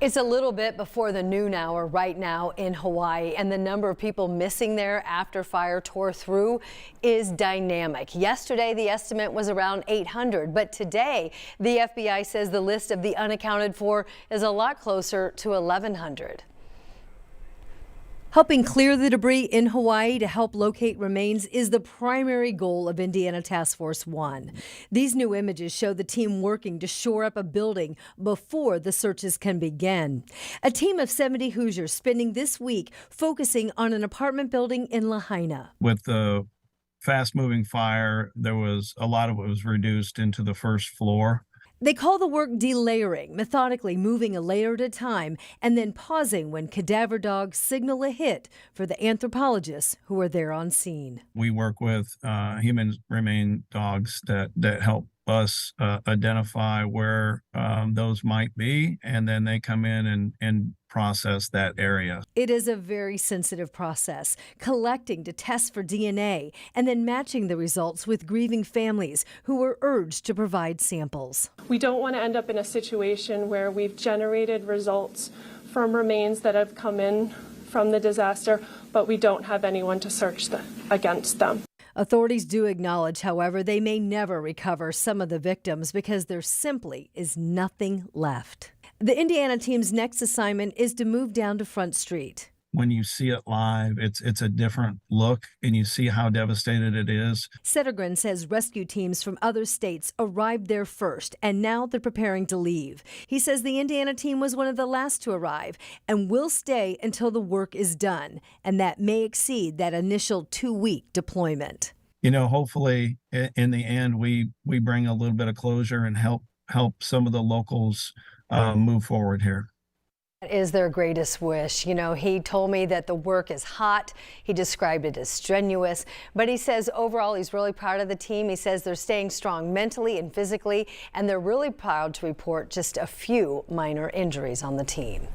It's a little bit before the noon hour right now in Hawaii, and the number of people missing there after fire tore through is dynamic. Yesterday, the estimate was around 800, but today, the FBI says the list of the unaccounted for is a lot closer to 1,100. Helping clear the debris in Hawaii to help locate remains is the primary goal of Indiana Task Force 1. These new images show the team working to shore up a building before the searches can begin. A team of 70 Hoosiers spending this week focusing on an apartment building in Lahaina. With the fast-moving fire, there was a lot of it was reduced into the first floor. They call the work delayering, methodically moving a layer at a time and then pausing when cadaver dogs signal a hit for the anthropologists who are there on scene. We work with human remain dogs that help us identify where those might be, and then they come in and process that area. It is a very sensitive process, collecting to test for DNA and then matching the results with grieving families who were urged to provide samples. We don't want to end up in a situation where we've generated results from remains that have come in from the disaster, but we don't have anyone to search against them. Authorities do acknowledge, however, they may never recover some of the victims because there simply is nothing left. The Indiana team's next assignment is to move down to Front Street. When you see it live, it's a different look, and you see how devastated it is. Settergren says rescue teams from other states arrived there first, and now they're preparing to leave. He says the Indiana team was one of the last to arrive and will stay until the work is done, and that may exceed that initial 2-week deployment. You know, hopefully in the end, we bring a little bit of closure and help some of the locals move forward here. That is their greatest wish. You know, he told me that the work is hot. He described it as strenuous, but he says overall he's really proud of the team. He says they're staying strong mentally and physically, and they're really proud to report just a few minor injuries on the team.